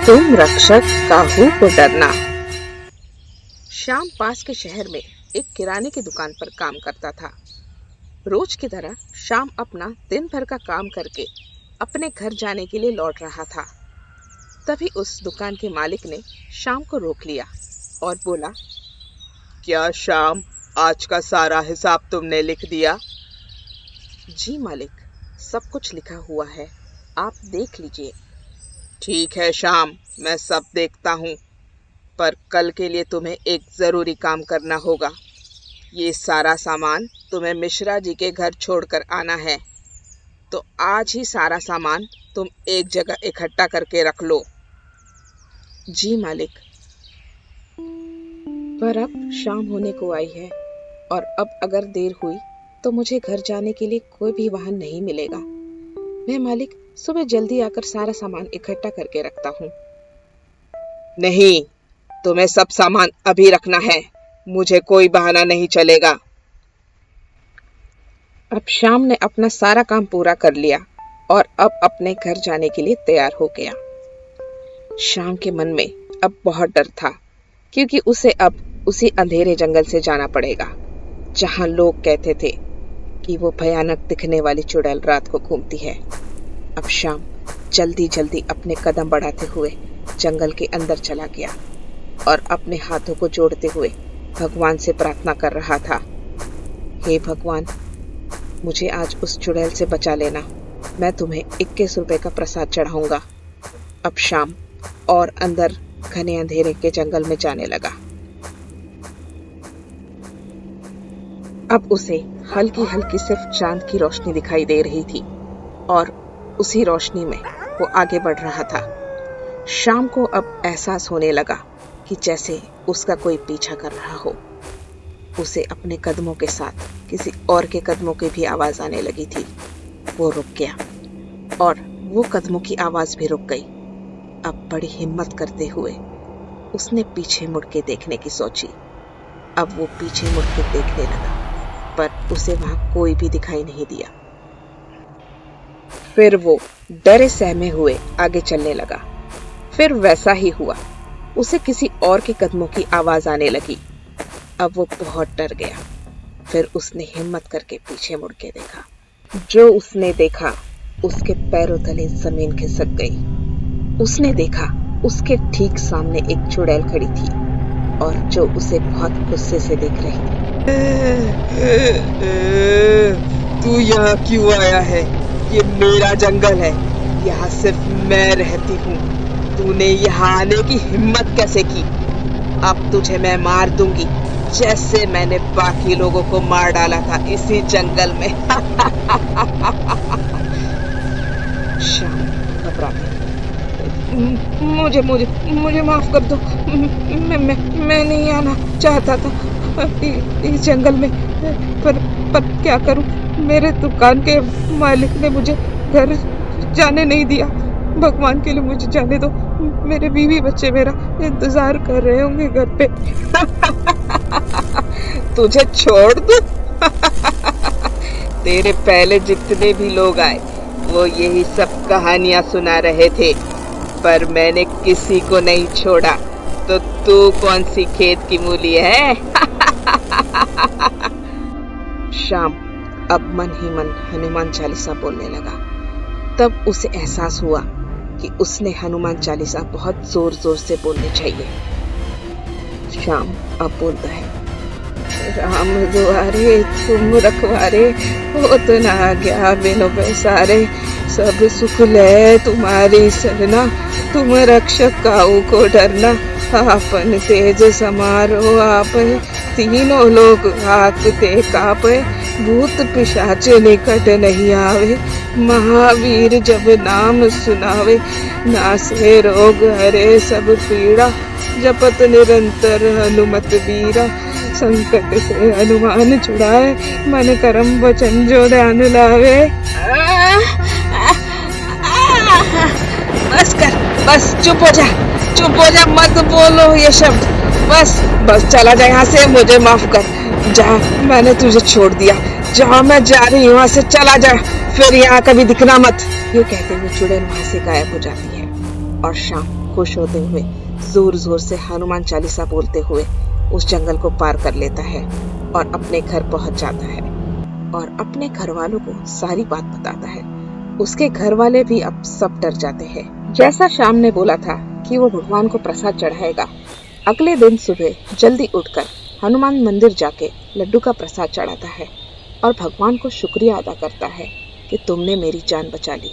तुम रक्षक काहू को डरना। शाम पास के शहर में एक किराने की दुकान पर काम करता था। रोज की तरह शाम अपना दिन भर का काम करके अपने घर जाने के लिए लौट रहा था। तभी उस दुकान के मालिक ने शाम को रोक लिया और बोला, क्या शाम, आज का सारा हिसाब तुमने लिख दिया? जी मालिक, सब कुछ लिखा हुआ है, आप देख लीजिए। ठीक है शाम, मैं सब देखता हूँ, पर कल के लिए तुम्हें एक जरूरी काम करना होगा। ये सारा सामान तुम्हें मिश्रा जी के घर छोड़कर आना है, तो आज ही सारा सामान तुम एक जगह इकट्ठा करके रख लो। जी मालिक। पर अब शाम होने को आई है और अब अगर देर हुई तो मुझे घर जाने के लिए कोई भी वाहन नहीं मिलेगा। मैं मालिक सुबह जल्दी आकर सारा सामान इकट्ठा करके रखता हूँ। नहीं, तुम्हें सब सामान अभी रखना है, मुझे कोई बहाना नहीं चलेगा। अब शाम ने अपना सारा काम पूरा कर लिया और अब अपने घर जाने के लिए तैयार हो गया। शाम के मन में अब बहुत डर था, क्योंकि उसे अब उसी अंधेरे जंगल से जाना पड़ेगा जहां लोग कहते थे कि वो भयानक दिखने वाली चुड़ैल रात को घूमती है। अब शाम जल्दी जल्दी अपने कदम बढ़ाते हुए जंगल के अंदर चला गया और अपने हाथों को जोड़ते हुए भगवान से प्रार्थना कर रहा था, हे भगवान, मुझे आज उस चुड़ैल से बचा लेना, मैं तुम्हें 21 रुपए का प्रसाद चढ़ाऊंगा। अब शाम और अंदर घने अंधेरे के जंगल में जाने लगा। अब उसे हल्की हल्की सिर्फ चांद की रोशनी दिखाई दे रही थी और उसी रोशनी में वो आगे बढ़ रहा था। शाम को अब एहसास होने लगा कि जैसे उसका कोई पीछा कर रहा हो। उसे अपने कदमों के साथ किसी और के कदमों की भी आवाज आने लगी थी। वो रुक गया और वो कदमों की आवाज भी रुक गई। अब बड़ी हिम्मत करते हुए उसने पीछे मुड़ के देखने की सोची। अब वो पीछे मुड़ के देखने लगा, पर उसे वहां कोई भी दिखाई नहीं दिया। फिर वो डरे सहमे हुए आगे चलने लगा। फिर वैसा ही हुआ, उसे किसी और के कदमों की आवाज आने लगी। अब वो बहुत डर गया। फिर उसने हिम्मत करके पीछे मुड़ के देखा। जो उसने देखा, उसके पैरों तले जमीन खिसक गई। उसने देखा उसके ठीक सामने एक चुड़ैल खड़ी थी और जो उसे बहुत गुस्से से देख रही थी। तू यहाँ क्यों आया है? ये मेरा जंगल है, यहाँ सिर्फ मैं रहती हूँ। तूने यहाँ आने की हिम्मत कैसे की? अब तुझे मैं मार दूंगी, जैसे मैंने बाकी लोगों को मार डाला था इसी जंगल में। शाम घबरा गई। मुझे मुझे मुझे माफ कर दो, मैं नहीं आना चाहता था इस जंगल में, पर क्या करूं, मेरे दुकान के मालिक ने मुझे घर जाने नहीं दिया। भगवान के लिए मुझे जाने दो, मेरे बीवी बच्चे मेरा इंतजार कर रहे होंगे घर पे। तुझे छोड़ दूं? तेरे पहले जितने भी लोग आए वो यही सब कहानियां सुना रहे थे, पर मैंने किसी को नहीं छोड़ा। तो तू कौन सी खेत की मूली है? शाम अब मन ही मन हनुमान चालीसा बोलने लगा। तब उसे एहसास हुआ कि उसने हनुमान चालीसा बहुत जोर जोर से बोलनी चाहिए। शाम अब बोलता है, राम दुआरे तुम रखवारे, हो तो ना गया बिनु पैसारे, सब सुख ले तुम्हारी सरना, तुम रक्षक काऊ को डरना, आपन तेज समारो आप, तीनों लोग हाकते कापे, भूत पिशाच निकट नहीं आवे, महावीर जब नाम सुनावे, नासे रोग हरे सब पीड़ा, जपत निरंतर हनुमत बीरा, संकट से हनुमान छुड़ाए, मन कर्म वचन जो ध्यान लावे। बस कर, बस चुप हो जा, मत बोलो ये शब्द, बस चला जा यहाँ से, मुझे माफ कर। जा, मैंने तुझे छोड़ दिया, जहाँ मैं जा रही हूँ वहां से चला जा, फिर यहाँ कभी दिखना मत। ये कहते हुए चुड़ैल वहां से गायब हो जाती है और शाम खुश होते हुए जोर जोर से हनुमान चालीसा बोलते हुए उस जंगल को पार कर लेता है और अपने घर पहुंच जाता है और अपने घर वालों को सारी बात बताता है। उसके घर वाले भी अब सब डर जाते हैं। जैसा श्याम ने बोला था कि वो भगवान को प्रसाद चढ़ाएगा, अगले दिन सुबह जल्दी उठकर हनुमान मंदिर जाके लड्डू का प्रसाद चढ़ाता है और भगवान को शुक्रिया अदा करता है कि तुमने मेरी जान बचा ली।